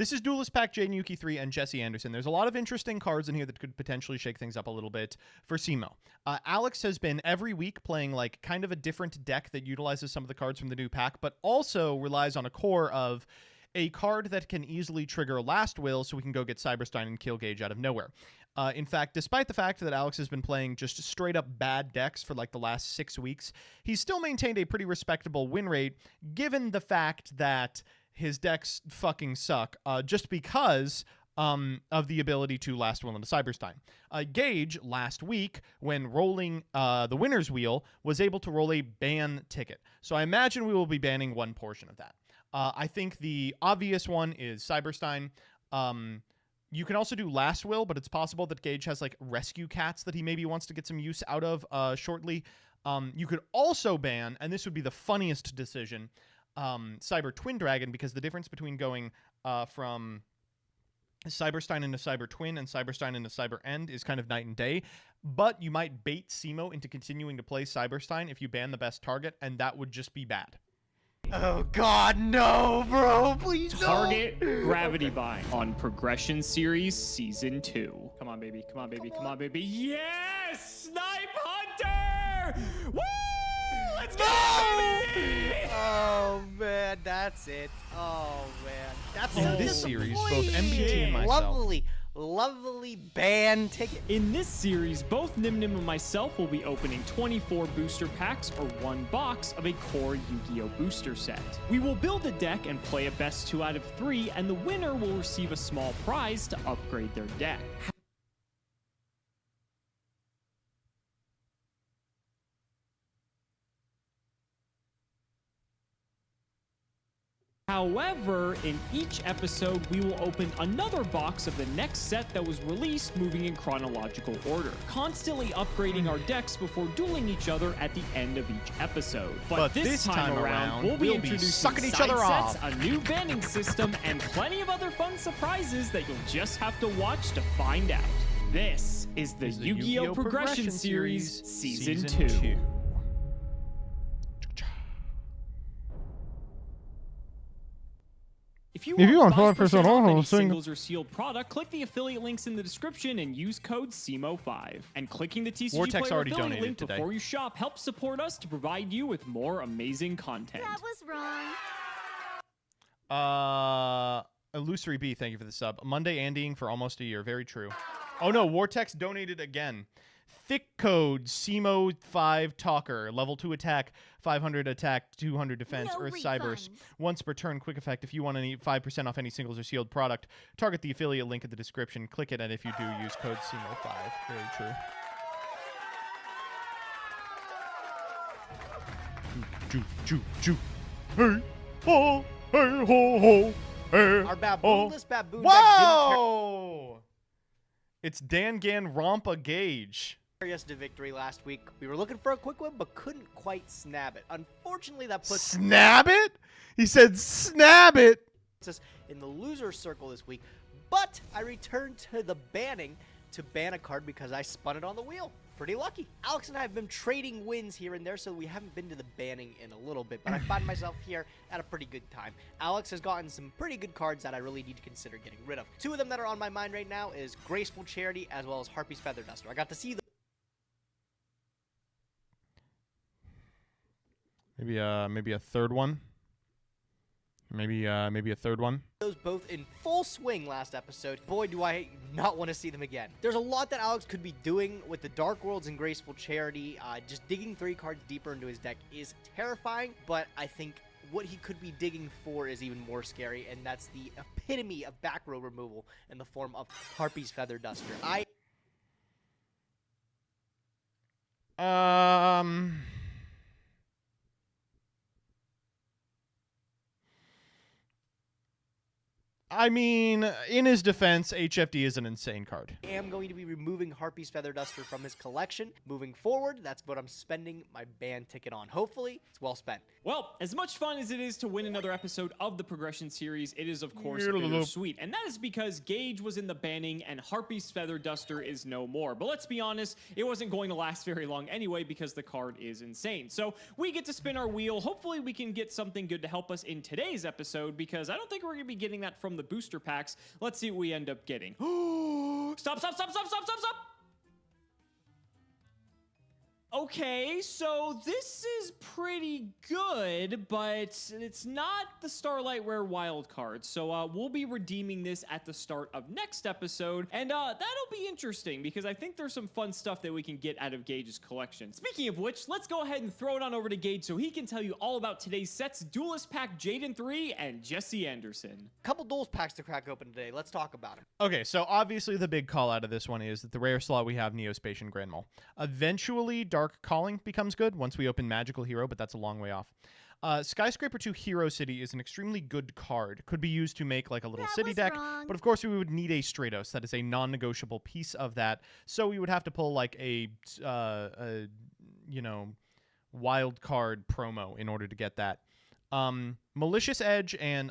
This is Duelist Pack, Jaden, Yuki 3, and Jesse Anderson. There's a lot of interesting cards in here that could potentially shake things up a little bit for SEMO. Alex has been every week playing like kind of a different deck that utilizes some of the cards from the new pack, but also relies on a core of a card that can easily trigger Last Will so we can go get Cyberstein and kill Gage out of nowhere. In fact, despite the fact that Alex has been playing just straight up bad decks for like the last 6 weeks, he's still maintained a pretty respectable win rate given the fact that his decks fucking suck just because of the ability to Last Will into Cyberstein. Gage, last week, when rolling the winner's wheel, was able to roll a ban ticket. So I imagine we will be banning one portion of that. I think the obvious one is Cyberstein. You can also do Last Will, but it's possible that Gage has like rescue cats that he maybe wants to get some use out of shortly. You could also ban, and this would be the funniest decision, Cyber Twin Dragon, because the difference between going from Cyberstein into Cyber Twin and Cyberstein into Cyber End is kind of night and day. But you might bait SEMO into continuing to play Cyberstein if you ban the best target, and that would just be bad. Oh god, no, bro, please no. Target Gravity Bind on Progression Series Season 2. Come on, baby, come on, baby, come on, baby. Yes! Snipe Hunter! Woo! Let's go, baby! Oh, man, that's it. Oh, man. That's In so this series, both disappointing. MBT and myself. Lovely ban ticket. In this series, both Nim and myself will be opening 24 booster packs or one box of a core Yu-Gi-Oh booster set. We will build a deck and play a best 2 out of 3, and the winner will receive a small prize to upgrade their deck. However, in each episode, we will open another box of the next set that was released, moving in chronological order, constantly upgrading our decks before dueling each other at the end of each episode. But this time around, we'll be introducing sucking each side other sets, off. a new banning system, and plenty of other fun surprises that you'll just have to watch to find out. This is the Yu-Gi-Oh! Progression Series Season 2. If you want 5% off any singles or sealed product, click the affiliate links in the description and use code SEMO5. And clicking the TCG Vortex Player already affiliate donated link today. before you shop helps support us to provide you with more amazing content. That was wrong. Illusory B, thank you for the sub. Monday Andying for almost a year. Very true. Oh no, Vortex donated again. Thick code SEMO 5 Talker, level 2 attack, 500 attack, 200 defense, No Earth Cybers. refunds. Once per turn, quick effect. If you want any 5% off any singles or sealed product, target the affiliate link in the description. Click it, and if you do, use code SEMO 5. Very true. Choo. Hey, ho, hey, ho, hey. Our baboonless baboon deck Whoa! It's Dangan Rompa Gage. didn't carry us to victory last week. We were looking for a quick win, but couldn't quite snap it. Unfortunately, that puts Snab it? He said snab it. us in the loser circle this week. But I returned to the banning to ban a card because I spun it on the wheel. Pretty lucky. Alex and I have been trading wins here and there, so we haven't been to the banning in a little bit, but I find myself here at a pretty good time. Alex has gotten some pretty good cards that I really need to consider getting rid of. 2 of them that are on my mind right now is Graceful Charity as well as Harpy's Feather Duster. I got to see the Maybe a third one. Maybe a third one. those both in full swing last episode. Boy, do I not want to see them again. There's a lot that Alex could be doing with the Dark Worlds and Graceful Charity. Just digging 3 cards deeper into his deck is terrifying, but I think what he could be digging for is even more scary, and that's the epitome of back row removal in the form of Harpy's Feather Duster. I mean, in his defense, HFD is an insane card. I am going to be removing Harpy's Feather Duster from his collection. Moving forward, that's what I'm spending my ban ticket on. Hopefully, it's well spent. Well, as much fun as it is to win another episode of the Progression Series, it is of course bittersweet. And that is because Gage was in the banning and Harpy's Feather Duster is no more. But let's be honest, it wasn't going to last very long anyway because the card is insane. So we get to spin our wheel. Hopefully we can get something good to help us in today's episode because I don't think we're going to be getting that from the the booster packs. Let's see what we end up getting. Stop. Okay, so this is pretty good, but it's not the Starlight Rare wild card. So we'll be redeeming this at the start of next episode, and that'll be interesting because I think there's some fun stuff that we can get out of Gage's collection. Speaking of which, let's go ahead and throw it on over to Gage so he can tell you all about today's sets: Duelist Pack Jaden 3 and Jesse Anderson. Couple Duelist packs to crack open today. Let's talk about them. Okay, so obviously the big call out of this one is that the rare slot we have Neospace and Grand Mole. Eventually, Dark Calling becomes good once we open Magical Hero, but that's a long way off. Skyscraper 2 Hero City is an extremely good card. Could be used to make like a little city deck, but of course we would need a Stratos. That is a non-negotiable piece of that. So we would have to pull like a wild card promo in order to get that. Malicious Edge and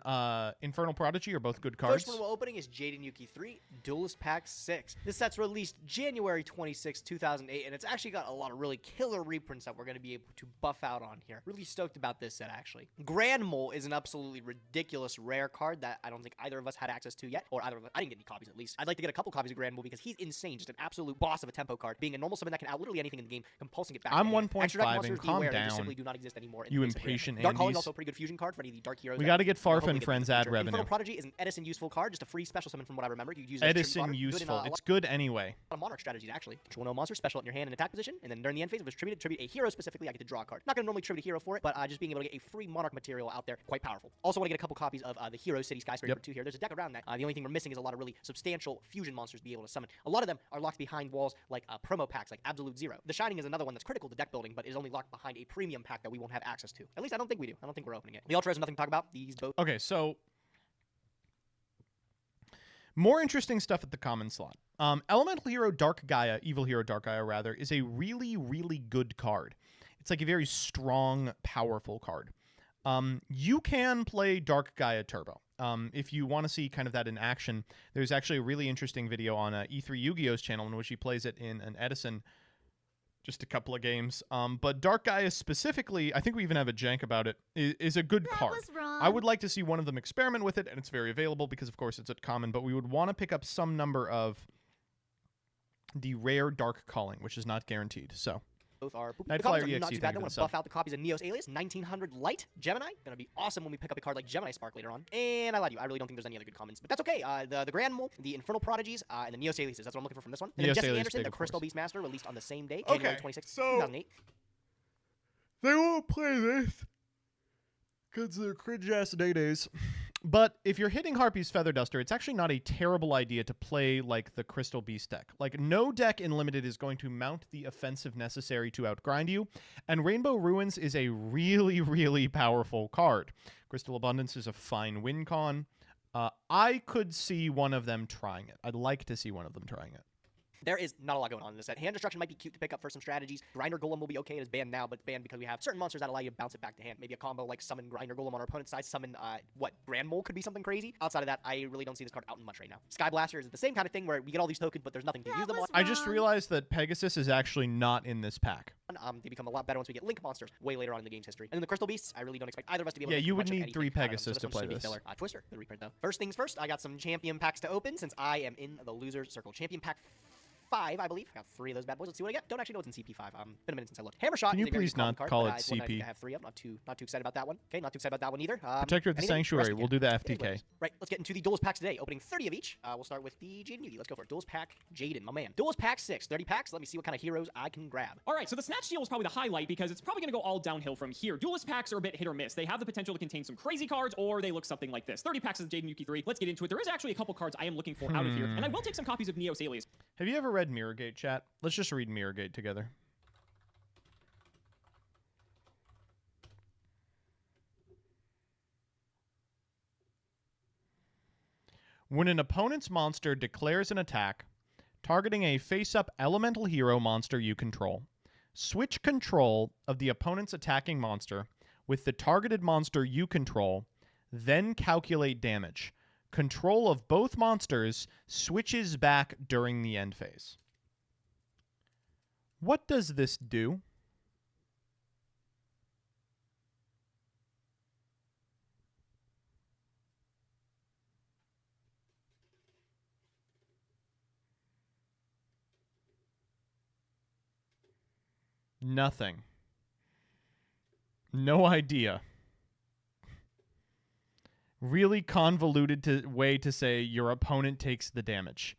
Infernal Prodigy are both good cards. First one we're opening is Jaden Yuki 3, Duelist Pack 6. This set's released January 26, 2008, and it's actually got a lot of really killer reprints that we're going to be able to buff out on here. Really stoked about this set, actually. Grand Mole is an absolutely ridiculous rare card that I don't think either of us had access to yet, or either of us, I didn't get any copies at least. I'd like to get a couple copies of Grand Mole because he's insane, just an absolute boss of a tempo card, being a normal summon that can out literally anything in the game, compulsing it back. I'm to hand. 1.5 and calm beware, down. they just simply do not exist anymore. You impatient Dark Calling is Andes. also a pretty good fusion card for any of the Dark Heroes. We got to get Farfa hopefully and get Friends in the ad future. revenue. Infernal Prodigy is an Edison useful card, just a free special summon from what I remember. You use it as Edison tribute fodder. useful. Good in, It's good anyway. A lot of Monarch strategies, actually. Control no monster, special in your hand in attack position, and then during the end phase, if it's tribute a hero specifically, I get to draw a card. Not going to normally tribute a hero for it, but just being able to get a free Monarch material out there, quite powerful. Also want to get a couple copies of the Hero City Skyscraper 2 here. There's a deck around that. The only thing we're missing is a lot of really substantial fusion monsters to be able to summon. A lot of them are locked behind walls like promo packs, like Absolute Zero. The Shining is another one that's critical to deck building, but is only locked behind a premium pack that we won't have access to. At least I don't think we do. I don't think we're opening it. The Ultra has nothing to talk about. These both. Okay, so more interesting stuff at the common slot. Elemental Hero Dark Gaia, Evil Hero Dark Gaia rather, is a really, really good card. It's like a very strong, powerful card. You can play Dark Gaia Turbo. If you want to see kind of that in action, there's actually a really interesting video on E3 Yu-Gi-Oh's channel in which he plays it in an Edison, just a couple of games. But Dark Gaia specifically, I think we even have a jank about it, is a good card. I would like to see one of them experiment with it, and it's very available because, of course, it's at common, but we would want to pick up some number of the rare Dark Calling, which is not guaranteed. So both are Night the copies Flyer are not EXE, too bad. I thank you want for to the buff out the copies of Neos Alias, 1900 Light, Gemini. Gonna be awesome when we pick up a card like Gemini Spark later on. And I lied to you, I really don't think there's any other good commons, but that's okay. The Grand Mole, the Infernal Prodigies, and the Neos Aliases. That's what I'm looking for from this one. And then Neos Jesse Alias Anderson, big, the of Crystal course. Beastmaster, released on the same day, Okay, January 26, so 2008. they won't play this because they're cringe-ass day-days. But if you're hitting Harpy's Feather Duster, it's actually not a terrible idea to play like the Crystal Beast deck. Like, no deck in Limited is going to mount the offensive necessary to outgrind you, and Rainbow Ruins is a really, really powerful card. Crystal Abundance is a fine win con. I could see one of them trying it. I'd like to see one of them trying it. There is not a lot going on in this set. Hand Destruction might be cute to pick up for some strategies. Grinder Golem will be okay. It is banned now, but it's banned because we have certain monsters that allow you to bounce it back to hand. Maybe a combo like summon Grinder Golem on our opponent's side, summon, Grand Mole could be something crazy. Outside of that, I really don't see this card out in much right now. Sky Blaster is the same kind of thing where we get all these tokens, but there's nothing to use them on. I just realized that Pegasus is actually not in this pack. They become a lot better once we get Link monsters way later on in the game's history. And then the Crystal Beasts, I really don't expect either of us to be able to Yeah, you would much of need anything 3 out of them, Pegasus so to this play one should be this. filler. Twister, good reprint though. First things first, I got some champion packs to open since I am in the loser circle. Champion pack 5, I believe. I got 3 of those bad boys. Let's see what I get. Don't actually know what's in CP5. Been a minute since I looked. Hammer Shot. Can you is a very please good common not card, call but it it's one that I think CP? I have 3 of. Not too excited about that one. Okay, not too excited about that one either. Protector of the anything? Sanctuary. Resting We'll it. do the It is what it FTK. is. Right, let's get into the Duelist packs today. Opening 30 of each. We'll start with the Jaden Yuki. Let's go for it. Duelist pack Jaden, my man. Duelist pack 6. 30 packs. Let me see what kind of heroes I can grab. All right, so the Snatch Steal is probably the highlight because it's probably going to go all downhill from here. Duelist packs are a bit hit or miss. They have the potential to contain some crazy cards, or they look something like this. 30 packs of Jaden Yuki 3. Let's get into it. There is actually a couple cards I am looking for out of here, and I will take some copies of Neos Alias. Have you ever read Mirrorgate, chat? Let's just read Mirrorgate together. When an opponent's monster declares an attack, targeting a face-up elemental hero monster you control, switch control of the opponent's attacking monster with the targeted monster you control, then calculate damage. Control of both monsters switches back during the end phase. What does this do? Nothing. No idea. Really convoluted way to say your opponent takes the damage.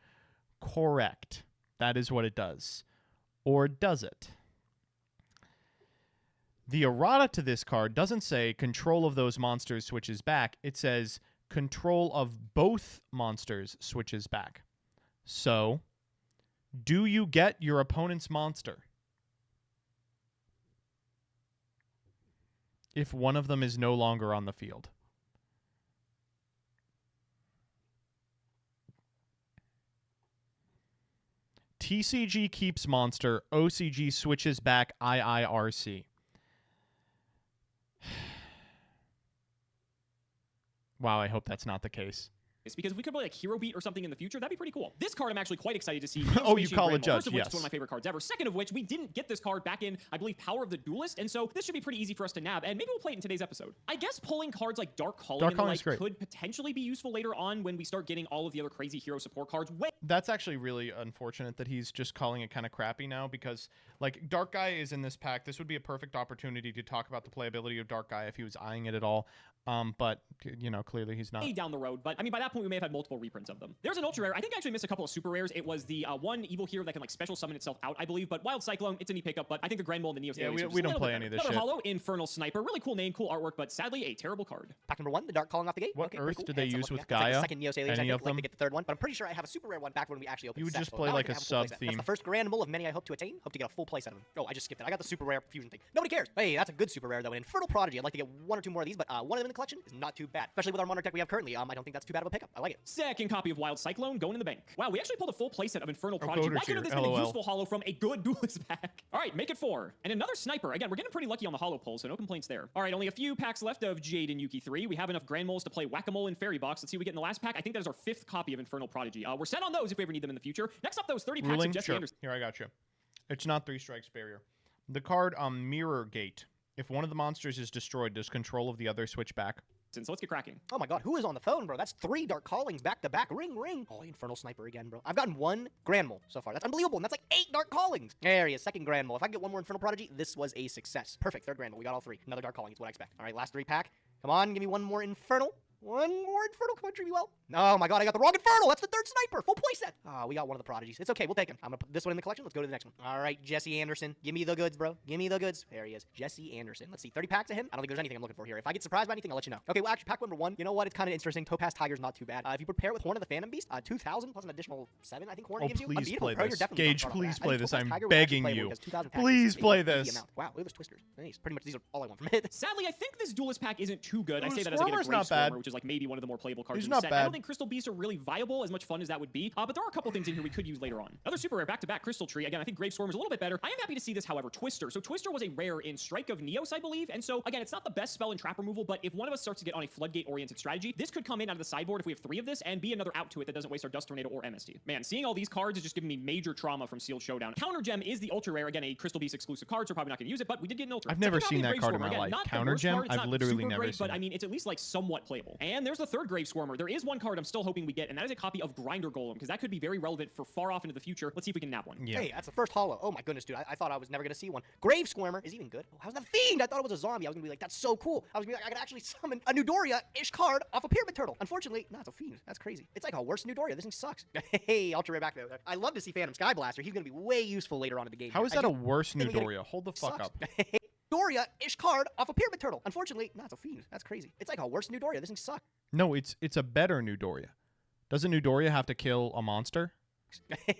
Correct. That is what it does. Or does it? The errata to this card doesn't say control of those monsters switches back. It says control of both monsters switches back. So, do you get your opponent's monster if one of them is no longer on the field? TCG keeps monster, OCG switches back IIRC. Wow, I hope that's not the case. It's because if we could play like Hero Beat or something in the future, that'd be pretty cool. This card I'm actually quite excited to see. Oh, you call it Judge, First of which, yes. it's one of my favorite cards ever. Second of which, we didn't get this card back in, I believe, Power of the Duelist, and so this should be pretty easy for us to nab, and maybe we'll play it in today's episode. I guess pulling cards like Dark Calling and the like could potentially be useful later on when we start getting all of the other crazy hero support cards. That's actually really unfortunate that he's just calling it kind of crappy now, because like Dark Guy is in this pack. This would be a perfect opportunity to talk about the playability of Dark Guy if he was eyeing it at all. But you know, clearly he's not. Down the road, but I mean, by that point, we may have had multiple reprints of them. There's an ultra rare. I think I actually missed a couple of super rares. It was the one evil hero that can like special summon itself out, I believe. But Wild Cyclone, it's a neat pickup. But I think the Grand Mole and the Neos. Yeah, we don't play any of this Another shit. Hollow Infernal Sniper, really cool name, cool artwork, but sadly a terrible card. Pack number 1, the Dark Calling off the gate. What okay, Earth cool. did they Hands use up, with looking at. Gaia? It's like the second Neos Aliens, Any I of think, like them? to get the third one. But I'm pretty sure I have a super rare one back when we actually opened You the set. just So play now I like can a have full play set. sub-theme. That's the first grand mole of many I hope to attain. Hope to get a full play set of them. Oh, I just skipped it. I got the super rare fusion thing. Nobody cares. Hey, that's a good super rare though. An Infernal Prodigy. I'd like to get 1 or 2 more of these, but one of them in the collection is not too bad. Especially with our Monarch deck we have currently. I don't think that's too bad of a pickup. I like it. Second copy of Wild Cyclone going in the bank. Wow, we actually pulled a full playset of Infernal Prodigy. Why couldn't this been a useful hollow from a good Duelist pack? All right, make it 4. And another Sniper. Again, we're getting pretty lucky on the hollow pull, so no complaints there. All right, only a few packs left of Jaden Yuki 3. We have enough Grand Moles to play Whack-A-Mole and Fairy Box. Let's see what we get in the last pack. I think that is our 5th copy of Infernal Prodigy. We're set on those if we ever need them in the future. Next up, those 30 packs of Jesse Anderson. Here, I got you. It's not 3 strikes barrier. The card Mirror Gate. If one of the monsters is destroyed, does control of the other switch back? So let's get cracking. Oh my god, who is on the phone, bro? That's 3 Dark Callings back to back. Ring, ring. Oh, Infernal Sniper again, bro. I've gotten 1 Grand Mole so far. That's unbelievable. And that's like 8 Dark Callings. There he is, second Grand Mole. If I can get 1 more Infernal Prodigy, this was a success. Perfect, third Grand Mole. We got all 3. Another Dark Calling is what I expect. All right, last 3 pack. Come on, give me 1 more Infernal. 1 more Infernal. Come on, treat me well. Oh my god, I got the wrong Infernal. That's the 3rd Sniper. Full playset. Ah, we got 1 of the Prodigies. It's okay, we'll take him. I'm gonna put this one in the collection. Let's go to the next one. All right, Jesse Anderson. Give me the goods, bro. Give me the goods. There he is. Jesse Anderson. Let's see, 30 packs of him. I don't think there's anything I'm looking for here. If I get surprised by anything, I'll let you know. Okay, well, actually, pack number 1. You know what? It's kind of interesting. Topaz Tiger's not too bad. If you prepare with Horn of the Phantom Beast, 2,000 plus an additional 7, I think Horn gives you. Please play Pro, this. definitely Gage, please play this. I'm begging you. 2,000 Please play this. Wow, look at those twisters. Nice. Pretty much these are all I want from it. Sadly, I think this Duelist pack isn't too good. I say that as Swarmer's a not bad. Swarmer, which is like maybe one of the more playable cards He's in the not set. bad. I don't think Crystal Beasts are really viable, as much fun as that would be. But there are a couple things in here we could use later on. Another super rare back-to-back Crystal Tree. Again, I think Grave Swarmer is a little bit better. I am happy to see this, however, Twister. So Twister was a rare in Strike of Neos, I believe. And so, again, it's not the best spell in trap removal, but if one of us starts to get on a floodgate-oriented strategy, this could come in out of the sideboard if we have 3 of this and be another out to it that doesn't waste our Dust Tornado or MST. Man, seeing all these cards is just giving me major trauma from Sealed Showdown. Counter Gem is the ultra rare. Again, a Crystal Beast exclusive card, so probably not going to use it, but we did get an ultra. I've never seen that card in my life. Counter Gem? I've literally never seen it. But I mean, it's at least like somewhat playable. And there's the 3rd Grave Swarmer. There is one card I'm still hoping we get, and that is a copy of Grinder Golem, because that could be very relevant for far off into the future. Let's see if we can nab one. Yeah. Hey, that's the first hollow. Oh my goodness, dude. I thought I was never going to see one. Grave Swarmer is even good. Oh, how's that Fiend? I thought it was a zombie. I was going to be like, that's so cool. I was going to be like, I could actually summon a Newdoria-ish card off a Pyramid Turtle. Unfortunately, no, it's a Fiend. That's crazy. It's like a worse Newdoria. This thing sucks. Hey, ultra rare back there. I love to see Phantom Sky Blaster. He's going to be way useful later on in the game. How is that a worse Newdoria? Hold the fuck up. Newdoria-ish card off a Pyramid Turtle. Unfortunately, no, it's a Fiend. That's crazy. It's like a worse Newdoria. This thing sucks. No, it's a better Newdoria. Doesn't Newdoria have to kill a monster?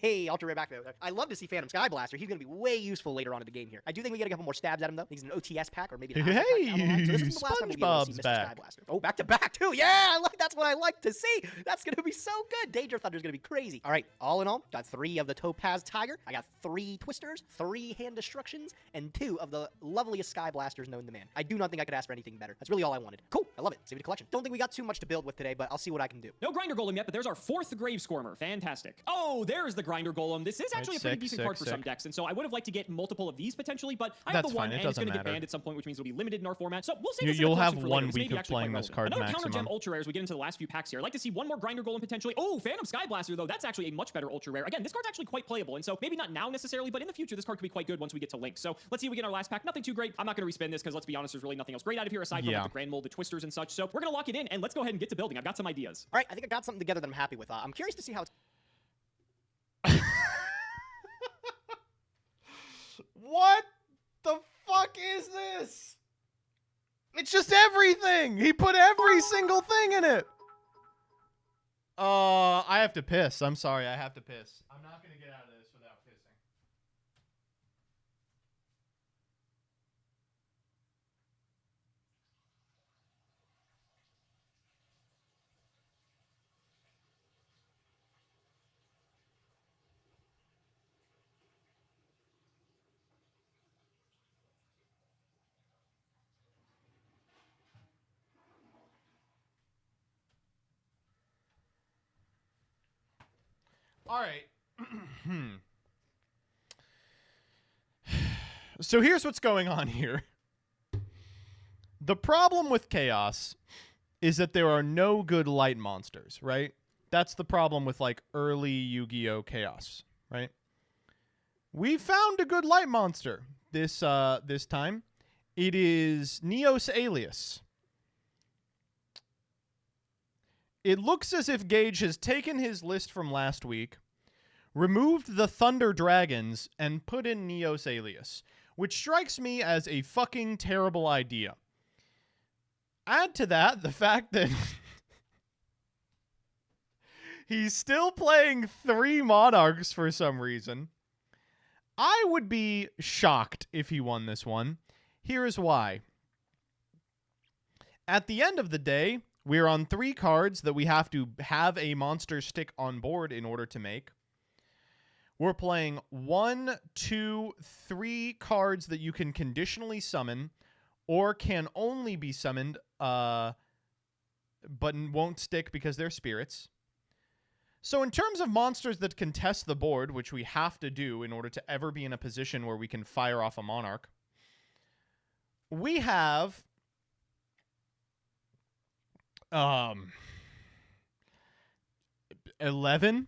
Hey, ultra rare back there. I love to see Phantom Sky Blaster. He's going to be way useful later on in the game here. I do think we get a couple more stabs at him, though. He's an OTS pack or maybe an pack down the line. So this is the last time we'll be able to see Mr. Sky Blaster. Oh, back to back, too. Yeah, that's what I like to see. That's going to be so good. Danger Thunder's going to be crazy. All right, all in all, got 3 of the Topaz Tiger. I got 3 Twisters, 3 Hand Destructions, and 2 of the loveliest Sky Blasters known to man. I do not think I could ask for anything better. That's really all I wanted. Cool. I love it. Save it to collection. Don't think we got too much to build with today, but I'll see what I can do. No Grinder Golem yet, but there's our 4th Grave Swarmer. Fantastic. Oh, Oh, there's the Grinder Golem. This is actually a pretty decent card for some decks, and so I would have liked to get multiple of these potentially, but I have the one, and it's going to get banned at some point, which means it'll be limited in our format. So we'll see. You'll have 1 week of playing this card Another maximum. Counter Gem Ultra Rare as we get into the last few packs here. I'd like to see one more Grinder Golem potentially. Oh, Phantom Sky Blaster, though. That's actually a much better Ultra Rare. Again, this card's actually quite playable, and so maybe not now necessarily, but in the future, this card could be quite good once we get to Link. So let's see if we get our last pack. Nothing too great. I'm not going to respin this because, let's be honest, there's really nothing else great out of here aside from like, the Grand Mold, the Twisters, and such. So we're going to lock it in, and let's go ahead and get to building. I've got some ideas. All right, I think I got something together that I'm happy with. I'm curious to see how it's... What the fuck is this? It's just everything. He put every single thing in it. I have to piss. I'm sorry. I have to piss. I'm not going to get out of this without pissing. All right. So here's what's going on here. The problem with Chaos is that there are no good light monsters, right? That's the problem with like early Yu-Gi-Oh! Chaos, right? We found a good light monster this time. It is Neos Alias. It looks as if Gage has taken his list from last week, removed the Thunder Dragons, and put in Neos Alias, which strikes me as a fucking terrible idea. Add to that the fact that he's still playing 3 Monarchs for some reason. I would be shocked if he won this one. Here's why. At the end of the day, we're on 3 cards that we have to have a monster stick on board in order to make. We're playing 1, 2, 3 cards that you can conditionally summon or can only be summoned, but won't stick because they're spirits. So in terms of monsters that contest the board, which we have to do in order to ever be in a position where we can fire off a Monarch, we have 11.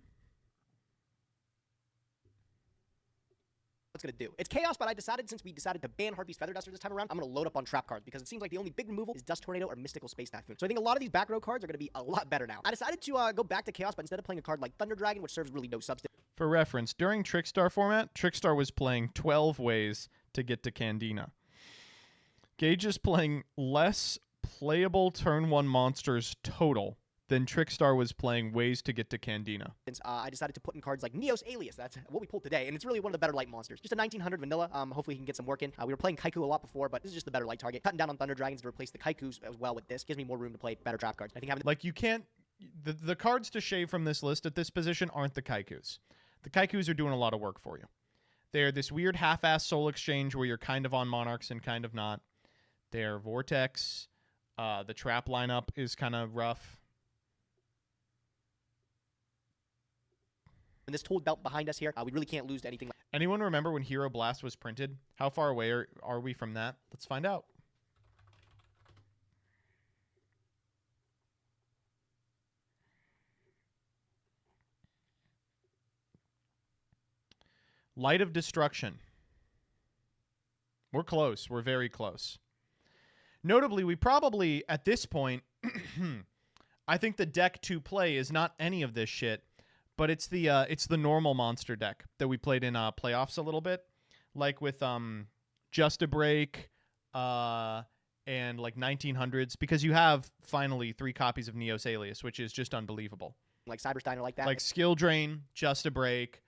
What's going to do. It's Chaos, but I decided, since we decided to ban Harpy's Feather Duster this time around, I'm going to load up on trap cards because it seems like the only big removal is Dust Tornado or Mystical Space Typhoon. So I think a lot of these back row cards are going to be a lot better now. I decided to go back to Chaos, but instead of playing a card like Thunder Dragon, which serves really no substance. For reference, during Trickstar format, Trickstar was playing 12 ways to get to Candina. Gage is playing less playable turn 1 monsters total than Trickstar was playing ways to get to Candina. I decided to put in cards like Neos Alias. That's what we pulled today, and it's really one of the better light monsters. Just a 1900 vanilla. Hopefully he can get some work in. We were playing Kaiku a lot before, but this is just the better light target. Cutting down on Thunder Dragons to replace the Kaikus as well with this gives me more room to play better trap cards. I think having like you can't... The cards to shave from this list at this position aren't the Kaikus. The Kaikus are doing a lot of work for you. They're this weird half-ass soul exchange where you're kind of on Monarchs and kind of not. They're Vortex. The trap lineup is kind of rough. And this told belt behind us here, we really can't lose to anything. Anyone remember when Hero Blast was printed? How far away are we from that? Let's find out. Light of Destruction. We're close. We're very close. Notably, we probably, at this point, I think the deck to play is not any of this shit, but it's the normal monster deck that we played in playoffs a little bit, like with Just a Break and like 1900s, because you have finally 3 copies of Neos Alias, which is just unbelievable. Like Cybersteiner like that. Like Skill Drain, Just a Break,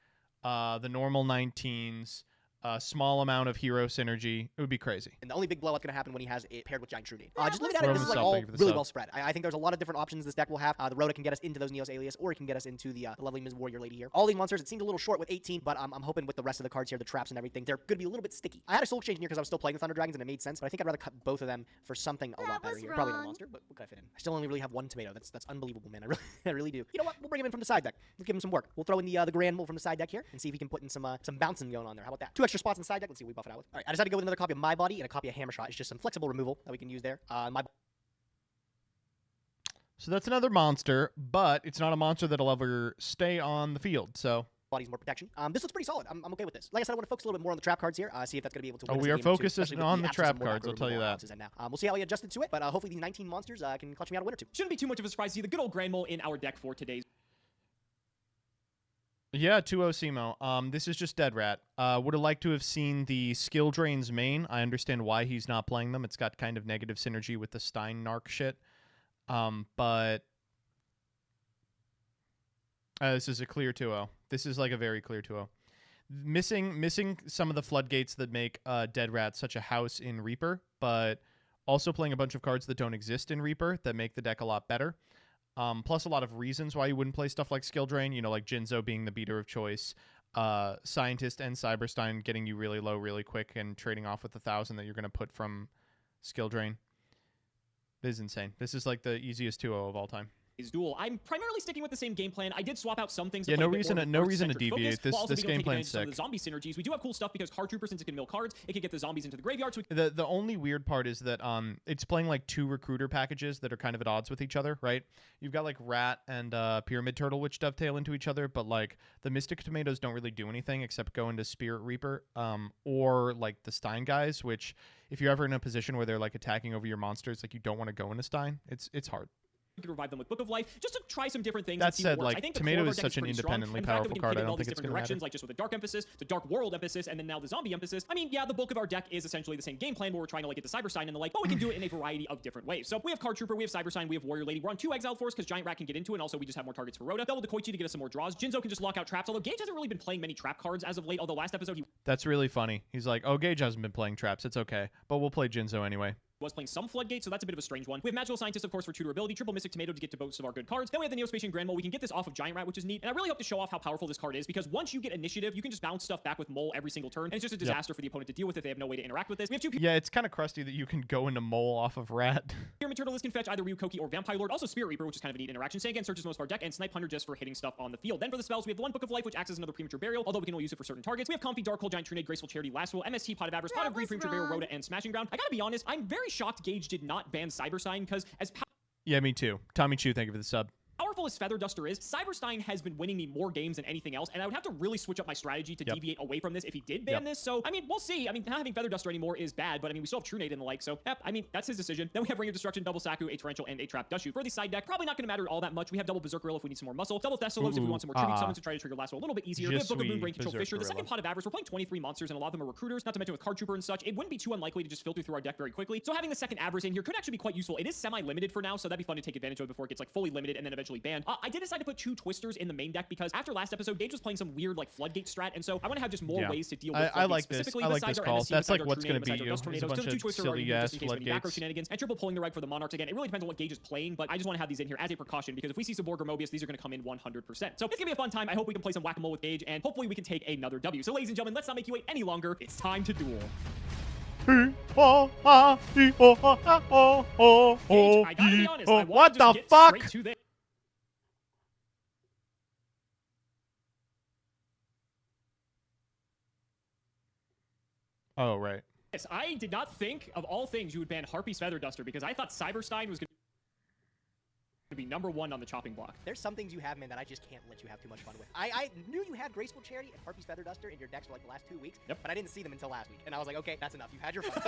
the normal 19s, a small amount of hero synergy. It would be crazy. And the only big blowout's going to happen when he has it paired with Giant Trunade. Just looking at it, Roman this is like Self, all thank you for the really sub. well spread. I think there's a lot of different options this deck will have. The Rhoda can get us into those Neos Alias, or it can get us into the lovely Ms. Warrior Lady here. All these monsters, it seemed a little short with 18, but I'm hoping with the rest of the cards here, the traps and everything, they're going to be a little bit sticky. I had a Soul Exchange in here because I was still playing the Thunder Dragons and it made sense, but I think I'd rather cut both of them for something a lot better here. Probably not a monster, but what could I fit in? I still only really have one tomato. That's unbelievable, man. I really do. You know what? We'll bring him in from the side deck. Let's give him some work. We'll throw in the Grand Mole from the side deck here and see if he can put in some bouncing going on there. How about that? 2 extra spots in the side deck. Let's see what we buff it out with. All right, I decided to go with another copy of My Body and a copy of Hammer Shot. It's just some flexible removal that we can use there. So that's another monster, but it's not a monster that'll ever stay on the field. So Body's more protection. This looks pretty solid. I'm okay with this. Like I said, I want to focus a little bit more on the trap cards here. See if that's going to be able to win us we a are game or two, focused especially with on the absence trap of more cards, I'll tell you removal that. allowances. And now we'll see how we adjusted to it, but hopefully these 19 monsters can clutch me out a win or two. Shouldn't be too much of a surprise to see the good old Grand Mole in our deck for today's. yeah, 2-0 Simo. This is just Dead Rat. Would have liked to have seen the Skill Drains main. I understand why he's not playing them. It's got kind of negative synergy with the Stein Narc shit. But this is a clear 2-0. This is like a very clear 2-0. Missing some of the floodgates that make Dead Rat such a house in Reaper, but also playing a bunch of cards that don't exist in Reaper that make the deck a lot better. Plus a lot of reasons why you wouldn't play stuff like Skill Drain, you know, like Jinzo being the beater of choice, Scientist and Cyberstein getting you really low really quick and trading off with 1,000 that you're going to put from Skill Drain. This is insane. This is like the easiest 2-0 of all time. Duel. I'm primarily sticking with the same game plan. I did swap out some things. Yeah, to play no a bit reason more to- no with reason to Earth-centric deviate. focus, This- while also this being able to game take plan's advantage of some of sick. the zombie synergies. We do have cool stuff because Card Trooper, since it can mill cards, it can get the zombies into the graveyard. So The only weird part is that it's playing like 2 recruiter packages that are kind of at odds with each other, right? You've got like Rat and Pyramid Turtle, which dovetail into each other, but like the Mystic Tomatoes don't really do anything except go into Spirit Reaper, or like the Stein guys, which if you're ever in a position where they're like attacking over your monsters, like you don't want to go into Stein, it's hard. we could revive them with Book of Life, just to try some different things. That and see what said, works. like, I think the Tomato core of our is deck such an pretty strong, independently and the fact that powerful we can card, pivot I don't all these think it's different gonna directions, matter. like just with the Dark Emphasis, the Dark World Emphasis, and then now the Zombie Emphasis. I mean, yeah, the bulk of our deck is essentially the same game plan where we're trying to like get the Cyberstein and the like, but we can do it in a variety of different ways. So we have Card Trooper, we have Cyberstein, we have Warrior Lady. We're on 2 Exile Force because Giant Rat can get into it, and also we just have more targets for Rhoda. Double Decoichi to get us some more draws. Jinzo can just lock out traps, although Gage hasn't really been playing many trap cards as of late, although last episode he That's really funny. He's like, oh, Gage hasn't been playing traps. It's okay, but we'll play Jinzo anyway. was playing some Floodgate, so that's a bit of a strange one. We have Magical Scientist, of course, for tutor ability, Triple Mystic Tomato to get to most of our good cards. Then we have the Neospatian Grand Mole. We can get this off of Giant Rat, which is neat. And I really hope to show off how powerful this card is, because once you get initiative, you can just bounce stuff back with Mole every single turn, and it's just a disaster for the opponent to deal with if they have no way to interact with this. We have 2 Yeah, it's kind of crusty that you can go into Mole off of Rat. Pyramid Turtle can fetch either Ryukoki or Vampire Lord, also Spirit Reaper, which is kind of a neat interaction. Say again, searches most of our deck, and Snipe Hunter just for hitting stuff on the field. Then for the spells, we have the 1 Book of Life, which acts as another Premature Burial, although we can only use it for certain targets. We have Comfy, Dark Hole, Giant Trunade, Graceful Charity, Last Will, MST, Pot of Avarice, Pot of Greed, Premature Burial, Rhoda, and Smashing Ground. I gotta be honest, I'm very shocked Gage did not ban Cyberstein, because as Yeah, me too. Tommy Chu, thank you for the sub. powerful as Feather Duster is, Cyberstein has been winning me more games than anything else, and I would have to really switch up my strategy to deviate away from this if he did ban this. So, I mean, we'll see. I mean, not having Feather Duster anymore is bad, but I mean, we still have Trunade and the like, so, yep, I mean, that's his decision. Then we have Ring of Destruction, Double Saku, a Torrential, and a Trap Dushu. For the side deck, probably not going to matter all that much. We have Double Berserker if we need some more muscle, Double Thessalos if we want some more tribute summons to try to trigger last one a little bit easier. We have Book of Moon, Brain Control, Fisher. The second Pot of Avarice, we're playing 23 monsters, and a lot of them are recruiters, not to mention with Card Trooper and such. It wouldn't be too unlikely to just filter through our deck very quickly. So having the second Avarice in here could actually be quite useful. It is semi-limited for now, so that'd be fun to take advantage of before it gets like fully limited and then eventually banned. I did decide to put 2 Twisters in the main deck because after last episode, Gage was playing some weird like Floodgate strat, and so I want to have just more ways to deal with I like this. specifically I like besides this our call. MSC, That's like besides our what's going Trunade, to beat besides our you. Dust It's a Tornadoes. bunch So the 2 of Twister are already silly used ass just in case of any macro floodgates. shenanigans, and triple pulling the reg for the Monarchs again. It really depends on what Gage is playing, but I just want to have these in here as a precaution because if we see some Borg or Mobius, these are going to come in 100%. So it's going to be a fun time. I hope we can play some whack-a-mole with Gage, and hopefully we can take another W. So ladies and gentlemen, let's not make you wait any longer. It's time to duel. Gage, I gotta be honest, I want What to just the get fuck? straight to this. Oh, right. Yes, I did not think of all things you would ban Harpy's Feather Duster because I thought Cyberstein was going to be #1 on the chopping block. There's some things you have, man, that I just can't let you have too much fun with. I knew you had Graceful Charity and Harpy's Feather Duster in your decks for like the last 2 weeks, but I didn't see them until last week. And I was like, okay, that's enough. You've had your fun.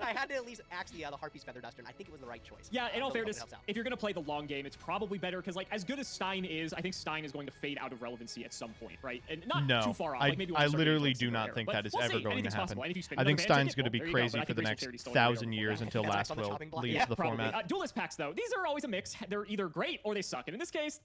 I had to at least axe the Harpy's Feather Duster, and I think it was the right choice. Yeah, in all Really fairness, hope it helps out. if you're going to play the long game, it's probably better because, like, as good as Stein is, I think Stein is going to fade out of relevancy at some point, right? And not too far off. Like maybe I we'll start literally getting do towards not the think era. that But is we'll ever see. going to Anything's happen. possible. And if you spin I think another Stein's Vantage, going to be well, there you go, crazy but I for the think next Graceful Charity's still gonna be 1,000 over years that. until Yeah, Last on the Will chopping block. leaves Yeah, the Probably. format. Duelist packs, though, these are always a mix. They're either great or they suck. And in this case,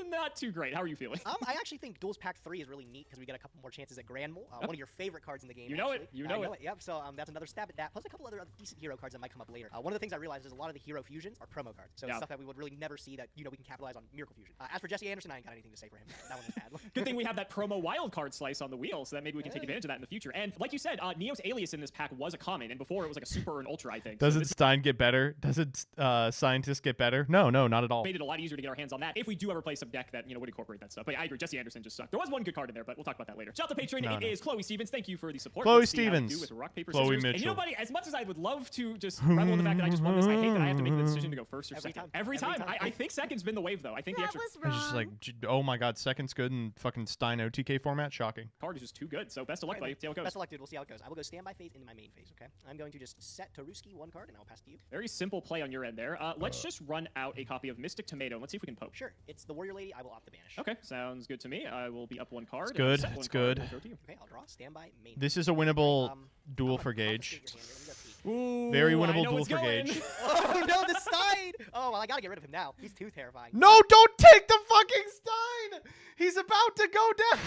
not too great. How are you feeling? I actually think Duels Pack 3 is really neat because we get a couple more chances at Grand Mole, one of your favorite cards in the game. You know actually. it. You know it. Yep. So that's another stab at that. Plus a couple other decent hero cards that might come up later. One of the things I realized is a lot of the hero fusions are promo cards. So stuff that we would really never see that we can capitalize on Miracle Fusion. As for Jesse Anderson, I ain't got anything to say for him. That one was bad. Good thing we have that promo wild card slice on the wheel, so that maybe we can take advantage of that in the future. And like you said, Neo's Alias in this pack was a common, and before it was like a super or an ultra, I think. Does it Stein get better? Does it Scientist get better? No, not at all. Made it a lot easier to get our hands on that if we do ever play some deck that would incorporate that stuff. But yeah, I agree, Jesse Anderson just sucked. There was one good card in there, but we'll talk about that later. Shout out to Patreon. It is Chloe Stevens. Thank you for the support. Chloe Let's see how we Stevens. do with rock, paper, Chloe scissors. Mitchell. And you know, buddy, as much as I would love to just revel in the fact that I just won this, I hate that I have to make the decision to go first or second. Every time. I think second's been the wave though. I think the extra It's just like, oh my god, second's good in fucking Stein OTK format. Shocking. card is just too good. So best of luck, buddy. See how it goes. Best of luck, dude. We'll see how it goes. I will go standby phase into my main phase, okay? I'm going to just set Taruski one card, and I'll pass to you. Very simple play on your end there. Let's just run out a copy of Mystic Tomato, and let's see if we can poke. Sure. It's the Warrior Lady. I will opt to banish. Okay, sounds good to me. I will be up one card. It's good. Set one It's card, good. we'll throw it to you. Okay, I'll draw. Standby main. This is a winnable duel I'm for gonna Gage. confiscate your hand here. Let me go Ooh, pee. Very I winnable know duel it's for going. Gage. Oh no, the Stein! Oh well, I gotta get rid of him now. He's too terrifying. No, don't take the fucking Stein! He's about to go down.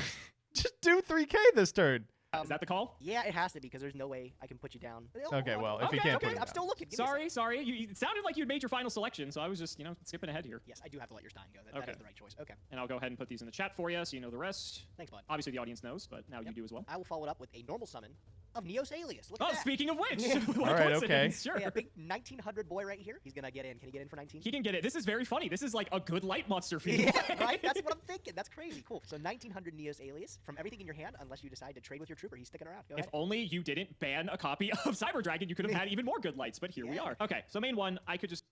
Just do 3K this turn. Is that the call? Yeah, it has to be because there's no way I can put you down. Okay, well, if he Okay, can't okay, put it I'm down. still looking. Give me a second. Sorry. It sounded like you'd made your final selection, so I was just, skipping ahead here. Yes, I do have to let your Stein go. That Okay. is the right choice. Okay. And I'll go ahead and put these in the chat for you so you know the rest. Thanks, bud. Obviously, the audience knows, but now you do as well. I will follow it up with a normal summon of Neos Alias. Look at Oh, that. speaking of which, what All right, coincidence, okay. Sure. Yeah, big 1900 boy right here. He's gonna get in. Can he get in for 19? He can get it. This is very funny. This is like a good light monster field. Yeah, right? That's what I'm thinking. That's crazy. Cool. So 1900 Neos Alias from everything in your hand, unless you decide to trade with your trooper. He's sticking around. Go If ahead. only you didn't ban a copy of Cyber Dragon, you could have had even more good lights, but here we Yeah. are. Okay, so main one, I could just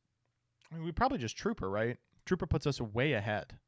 I mean, we probably just Trooper, right? Trooper puts us way ahead.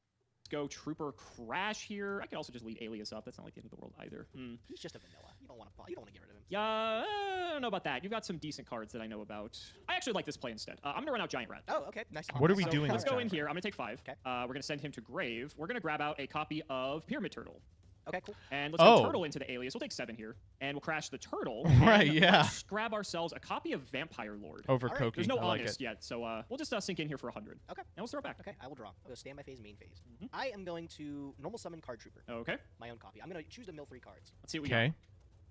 go Trooper Crash here. I could also just lead Alias up. That's not like the end of the world either. He's just a vanilla. You don't want to get rid of him. Yeah, I don't know about that. You've got some decent cards that I know about. I actually like this play instead. I'm going to run out Giant Rat. Oh, okay. Nice. What are we So doing let's with go in Giant here. I'm going to take 5. Okay. We're going to send him to Grave. We're going to grab out a copy of Pyramid Turtle. Okay, cool. And let's go Turtle into the Alias. We'll take 7 here. And we'll crash the Turtle. Right, and yeah. Let's grab ourselves a copy of Vampire Lord. Over All right, Koki. There's no I like Honest it. yet, so we'll just sink in here for 100. Okay. And we'll throw it back. Okay, I will draw. I'll go standby phase, main phase. I am going to normal summon Card Trooper. Okay. My own copy. I'm going to choose to mill 3 cards. Let's see what we got. Okay.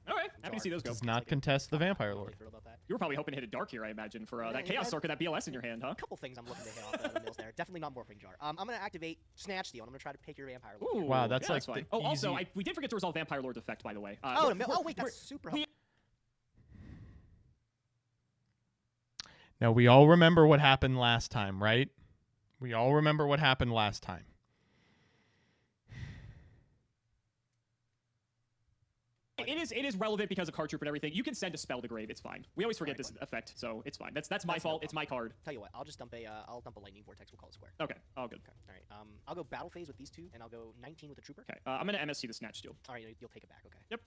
All right. Happy to see those go. Does not contest the Vampire Lord. Thrilled about that. You were probably hoping to hit a dark here, I imagine, for Yeah, that you Chaos had- Orc or that BLS in your hand, huh? A couple things I'm looking to hit off the mills there. Definitely not Morphing Jar. I'm going to activate Snatch Steal, and I'm going to try to pick your Vampire Lord. Ooh, Wow, that's yeah, like fine. the Oh, also, easy- we did forget to resolve Vampire Lord's effect, by the way. Oh, wait, that's super helpful. Now, we all remember what happened last time, right? We all remember what happened last time. It is relevant because of Card Trooper and everything. You can send a spell to Grave. It's fine. We always forget this effect, so it's fine. That's my That's no fault. It's my card. Tell you what, I'll just dump a Lightning Vortex. We'll call it square. Okay. All good. Okay. All right. I'll go Battle Phase with these 2, and I'll go 19 with the Trooper. Okay. I'm gonna MSC the Snatch Steal. All right, you'll take it back. Okay. Yep.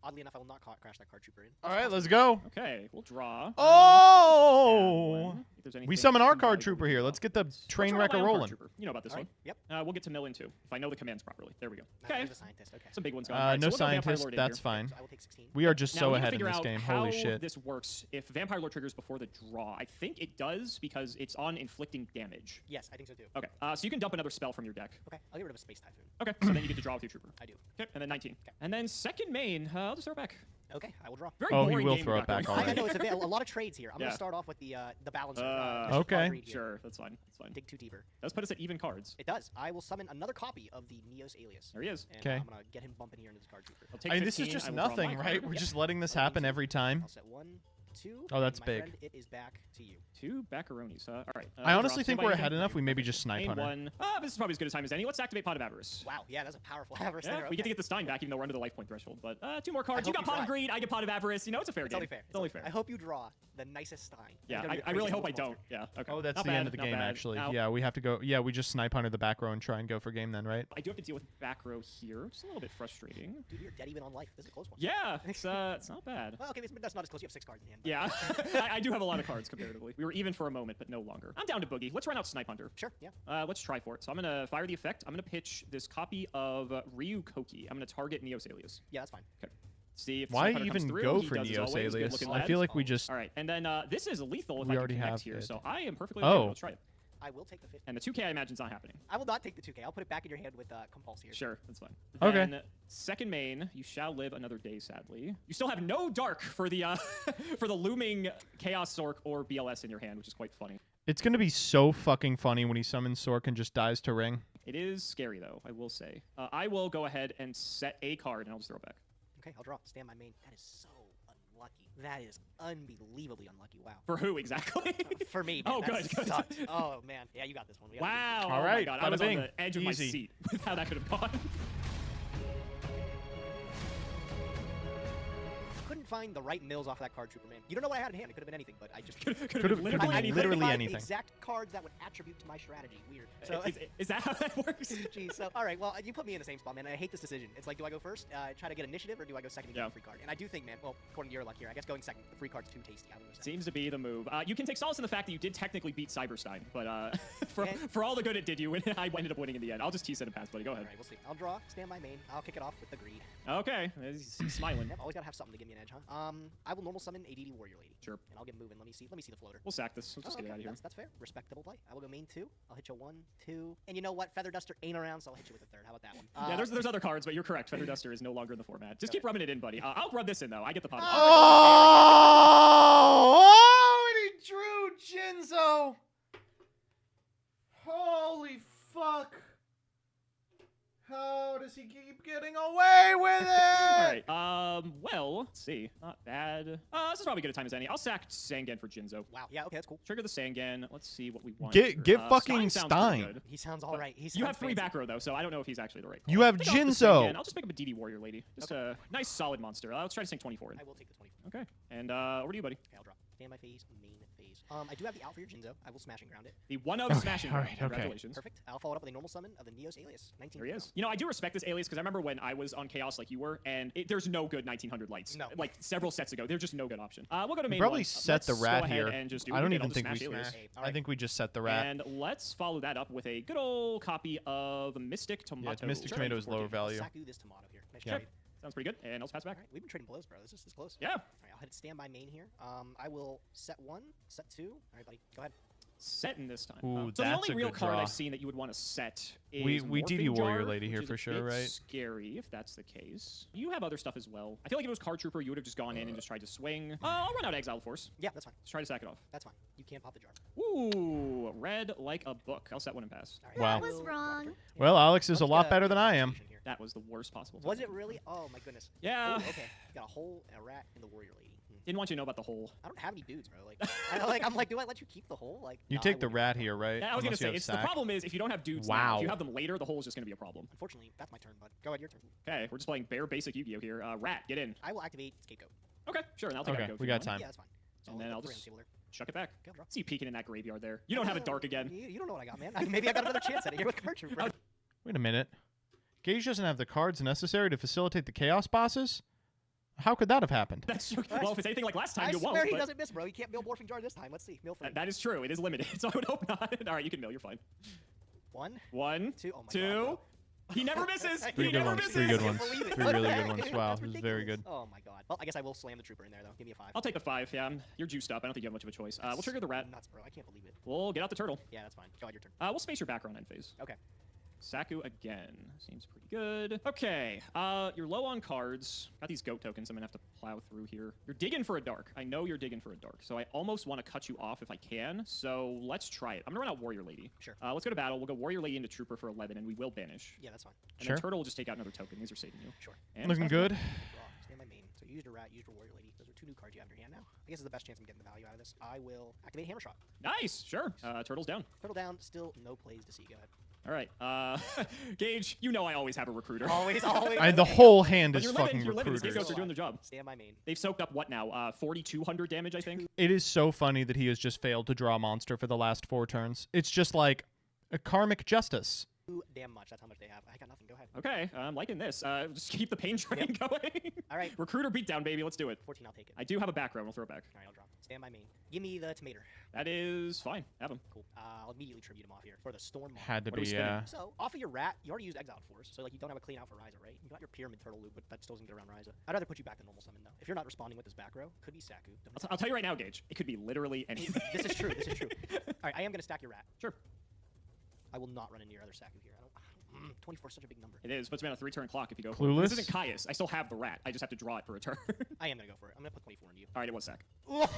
Oddly enough, I will not crash that Card Trooper in. All right, let's go. Okay. We'll draw. Oh! If there's We anything summon our too card valuable, trooper we here. will. Let's get the train Let's wrecker roll my own Card rolling. Trooper. You know about this All one. right. Yep. We'll get to mill in 2 if I know the commands properly. There we go. Okay. Okay. There's a Scientist. Okay. Some big ones going. All right, No so we'll go Vampire scientist. Lord in That's here. fine. So I will take 16. We are just Now, so we need to ahead in figure this out game. how Holy shit. this works if Vampire Lord triggers before the draw. I think it does because it's on inflicting damage. Yes, I think so too. Okay, so you can dump another spell from your deck. Okay. I'll get rid of a Space Typhoon. Okay, so then you get to draw with your trooper. I do. Okay, and then 19. And then second main, I'll just throw it back. Okay, I will draw. Very Oh, he boring will game throw we it got back going. already. I know it's a lot of trades here. I'm Yeah. gonna start off with the balancer. Okay. Reed here. Sure, that's fine. That's fine. Dig 2 deeper. Does put us at even cards. It does. I will summon another copy of the Neos Alias. There he is. And 'Kay. I'm gonna get him bumping here into this Card Trooper. I'll take I mean, this is 15, just I will draw my nothing, right? card. We're Yep. just letting this happen every time. I'll set 1, 2. Oh, that's and my big. friend, it is back to you. 2 Baccaronis, huh? All right. I honestly think we're ahead enough. We maybe just snipe Main on her. 1. This is probably as good a time as any. Let's activate Pot of Avarice. Wow, yeah, that's a powerful Avarice Yeah, there. we get to Okay. get the Stein back, even though we're under the life point threshold. But 2 more cards. I You hope got you Pot of draw. Greed. I get Pot of Avarice. You know, it's a fair It's game. only fair. It's only fair. I hope you draw the nicest Stein. Yeah, It's gonna be I a really crazy hope I monster. don't. Yeah, okay. Oh, that's Not the end bad, of the not game, bad. actually. Now, Yeah, we have to go. Yeah, we just snipe under the back row and try and go for game then, right? I do have to deal with back row here. It's a little bit frustrating. Dude, you're dead even on life. This is a close one. Yeah, it's not bad. Well, okay, that's not as close. You have 6 cards in hand. but- Yeah, I do have a lot of cards comparatively. We were even for a moment, but no longer. I'm down to Boogie. Let's run out Snipe Hunter. Sure, yeah. Let's try for it. So I'm going to fire the effect. I'm going to pitch this copy of Ryu Koki. I'm going to target Neos Alias. Yeah, that's fine. Okay. See if the Why Snipe Hunter comes even through. go He for does as Neos always. Alias? Good-looking I lad. feel like we just. All right, and then this is lethal if We I already can connect have here, it. so I am perfectly Oh. okay. Let's try it. I will take the 50. And the 2K, I imagine, is not happening. I will not take the 2K. I'll put it back in your hand with Compulse here. Sure, that's fine. Okay. Then, second main, you shall live another day, sadly. You still have no dark for the for the looming Chaos Sork or BLS in your hand, which is quite funny. It's going to be so fucking funny when he summons Sork and just dies to ring. It is scary, though, I will say. I will go ahead and set a card, and I'll just throw it back. Okay, I'll draw. Stand my main. That is so unlucky. That is unbelievably unlucky. Wow. For who, exactly? For me. Man, Oh, that good. sucked. Oh, man. Yeah, you got this one. We gotta do Wow. All Oh, right, my God. I bada was on bing. the edge of my Easy. seat with how that could have gone. Couldn't find the right mills off that card, Trooper Man. You don't know what I had in hand. It could have been anything, but I just Could Could've have literally been anything. literally couldn't find anything. the exact cards that would attribute to my strategy. Weird. So Is that how that works? Jeez. So, all right. Well, you put me in the same spot, man. I hate this decision. It's like, do I go first, try to get initiative, or do I go second and get Yeah. a free card? And I do think, man. Well, according to your luck here, I guess going second. The free card's too tasty. I would go second. Seems to be the move. You can take solace in the fact that you did technically beat Cyberstein, but for, Yeah. for all the good it did you, I ended up winning in the end. I'll just tease it and pass, buddy. Go All ahead. right, we'll see. I'll draw. Stand my main. I'll kick it off with the greed. Okay, he's smiling. Yep, always gotta have something to give me an edge, huh? I will normal summon ADD Warrior Lady. Sure. And I'll get moving. Let me see the floater. We'll sack this. We'll just get it out of here. That's fair. Respectable play. I will go main 2. I'll hit you 1, 2. And you know what? Feather Duster ain't around, so I'll hit you with the 3rd. How about that one? Yeah, there's other cards, but you're correct. Feather Duster is no longer in the format. Just keep rubbing it in, buddy. I'll rub this in, though. I get the pot. Oh, and he drew Jinzo. Holy fuck. How does he keep getting away with it? All right. Well, let's see. Not bad. This is probably good a time as any. I'll sack Sangan for Jinzo. Wow. Yeah. Okay. That's cool. Trigger the Sangan. Let's see what we want. Get here. fucking sounds pretty Stein. good. He sounds all right. You have 3 back row though, so I don't know if he's actually the right call. You have I think I'll just Jinzo. Sangan. I'll just pick up a DD Warrior Lady. Just a nice solid monster. Let's try to sink 24 in. I will take the 20. Okay. And over to you, buddy. Okay, I'll drop. Stand my phase. Main phase. I do have the out for your Jinzo. I will smash and ground it. The one of Okay, smashing. all round. right, okay. Congratulations. Perfect. I'll follow it up with a normal summon of the Neos alias. 19. There he is. You know, I do respect this alias because I remember when I was on Chaos like you were, and there's no good 1900 lights. No. Like several sets ago, there's just no good option. We'll go to main Probably one. set the Let's rat go ahead here. And just do I what don't we did. even I'll think we just smash alias. smashed. Hey, I alright. think we just set the rat. And let's follow that up with a good old copy of Mystic Tomato. Mystic Sure. Tomato is lower value. Saku this tomato here. Nice Yeah. trade. Sounds pretty good. And let's pass back. All right, we've been trading blows, bro. This is this close. Yeah. All right, I'll hit stand by main here. I will set 1, set 2. All right, buddy, go ahead. Setting this time. Ooh, so the that's only a real good card draw. I've seen that you would want to set is We DD Morphing Warrior Jar, Lady here which is for a sure, bit right? Scary if that's the case. You have other stuff as well. I feel like if it was Card Trooper, you would have just gone in and just tried to swing. I'll run out Exile Force. Yeah, that's fine. Let's try to sack it off. That's fine. You can't pop the jar. Ooh, red like a book. I'll set one and pass. All right, Wow. I That was will- wrong. Well, Alex is a Let's lot get better than I am. execution here. That was the worst possible time. Was it really? Oh my goodness. Yeah. Ooh, okay. Got a hole, a rat, and the warrior lady. Didn't want you to know about the hole. I don't have any dudes, bro. Like, I'm like, do I let you keep the hole? Like, You no, I take the wouldn't. rat here, right? Yeah, I was gonna Unless you say have it's the sack. problem is if you don't have dudes now, Wow. if you have them later, the hole is just gonna be a problem. Unfortunately, that's my turn, bud. Go ahead, your turn. Okay, we're just playing bare basic Yu-Gi-Oh here. Rat, get in. I will activate Scapegoat. Okay, sure, and I'll take Okay, out Goku we got if you want. time. Yeah, that's fine. So And then hit I'll the three on just the table there. chuck it back. Okay, I'll draw. See you peeking in that graveyard there. You don't have a dark again. You don't know what I got, man. Maybe I got another chance at it here with Card Trooper. Wait a minute. Gage doesn't have the cards necessary to facilitate the Chaos bosses? How could that have happened? That's true. Well, if it's anything like last time, I you swear won't. he but doesn't miss, bro. He can't mill Morphing Jar this time. Let's see. Mill 3. that is true. It is limited, so I would hope not. All right, you can mill. You're fine. 1, 1, 2. Oh my 2. god. bro. He never misses. Three He good never ones, misses. three good I ones. can't believe it. Three What really the good heck? ones. Wow, That's this is very ridiculous. good. Oh my god. Well, I guess I will slam the Trooper in there, though. Give me a 5. I'll take the 5. Yeah, you're juiced up. I don't think you have much of a choice. We'll trigger the rat. Nuts, bro. I can't believe it. We'll get out the turtle. Yeah, that's fine. Go ahead, your turn. We'll space your background end phase. Okay. Saku again. Seems pretty good. Okay, you're low on cards. Got these goat tokens I'm gonna have to plow through here. You're digging for a dark. I know you're digging for a dark, so I almost want to cut you off if I can. So let's try it. I'm gonna run out Warrior Lady. Sure. Let's go to battle. We'll go Warrior Lady into Trooper for 11, and we will banish. Yeah, that's fine. And Sure. then Turtle will just take out another token. These are saving you. Sure. And Looking pass good. Draw. Stand my main. So you used a rat, used a warrior lady. Those are 2 new cards you have in your hand now. I guess it's the best chance I'm getting the value out of this. I will activate Hammer Shot. Nice. Sure. Turtle's down. Turtle down. Still no plays to see. Go ahead. All right. Gage, you know I always have a recruiter. Always. The whole hand But is you're fucking living. You're living. These recruiters. scapegoats are doing their job. Stand my main. They've soaked up what now? 4,200 damage, I think. It is so funny that he has just failed to draw a monster for the last 4 turns. It's just like a karmic justice. Too damn much. That's how much they have. I got nothing. Go ahead. Okay, I'm liking this. Just keep the pain train going. All right. Recruiter beatdown, baby. Let's do it. 14, I'll take it. I do have a back row. We'll throw it back. All right, I'll drop. Stand by main. Give me the tomato. That is fine. Have him. Cool. I'll immediately tribute him off here for the storm. Had to What are we be, spinning? yeah. So, off of your rat, you already used Exiled Force, so like you don't have a clean out for Ryza, right? You got your Pyramid Turtle loop, but that still doesn't get around Ryza. I'd rather put you back to normal summon, though. If you're not responding with this back row, could be Saku. I'll tell you right now, Gage. It could be literally anything. This is true. This is true. All right, I am going to stack your rat. Sure. I will not run into your other Saku here. 24 is such a big number. It is. Puts me on a 3-turn clock if you go. Clueless? This isn't Caius. I still have the rat. I just have to draw it for a turn. I am going to go for it. I'm going to put 24 into you. All right, it was sack. Oh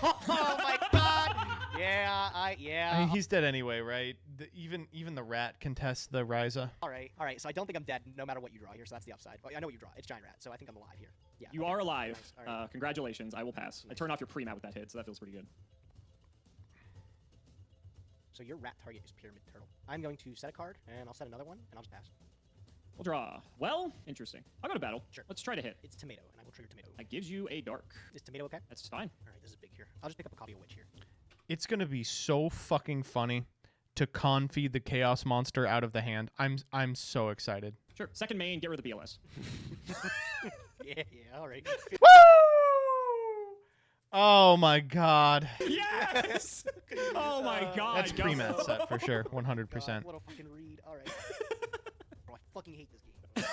my god! Yeah. He's dead anyway, right? Even the rat contests the Ryza. All right. So I don't think I'm dead no matter what you draw here, so that's the upside. I know what you draw. It's Giant Rat, so I think I'm alive here. Yeah. You okay. are alive. Nice. All right. Congratulations. I will pass. I turn off your pre-mat with that hit, so that feels pretty good. So your rat target is Pyramid Turtle. I'm going to set a card, and I'll set another one, and I'll just pass. We'll draw. Well, interesting. I'll go to battle. Sure. Let's try to hit. It's Tomato, and I will trigger Tomato. That gives you a dark. Is Tomato okay? That's fine. All right, this is big here. I'll just pick up a copy of Witch here. It's gonna be so fucking funny to con feed the Chaos Monster out of the hand. I'm so excited. Sure. Second main, get rid of the BLS. Yeah, all right. Woo! Oh my god. Yes! Oh my god. That's go. pre-mat set for sure. 100%. God, what a fucking read. All right. Bro, I fucking hate this game.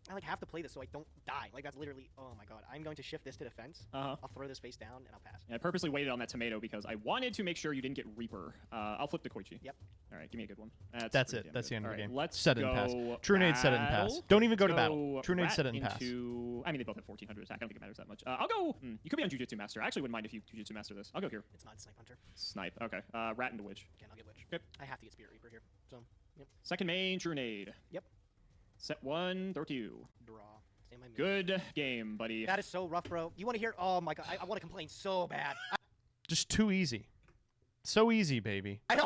I like have to play this so I don't die. Like that's literally. Oh my god. I'm going to shift this to defense. Uh-huh. I'll throw this face down and I'll pass. And I purposely waited on that tomato because I wanted to make sure you didn't get Reaper. I'll flip the Koichi. Yep. All right, give me a good one. That's pretty it. damn That's good. the end of All the right, game. Let's Set it and pass. go Trunade set it and pass. battle. Don't even go to Let's battle. Trunade rat set it and pass. into- I mean, they both have 1400 attack. I don't think it matters that much. I'll go. You could be on Jujutsu Master. I actually wouldn't mind if you Jujutsu Master this. I'll go here. It's not Snipe Hunter. Snipe. Okay. Rat into Witch. Again, I'll get Witch. Yep. I have to get Spirit Reaper here. So, yep. Second main, Trunade. Yep. Set one, throw two. Draw. Stand by me. Good game, buddy. That is so rough, bro. You want to hear? Oh my god. I want to complain so bad. Just too easy. So easy, baby. I don't.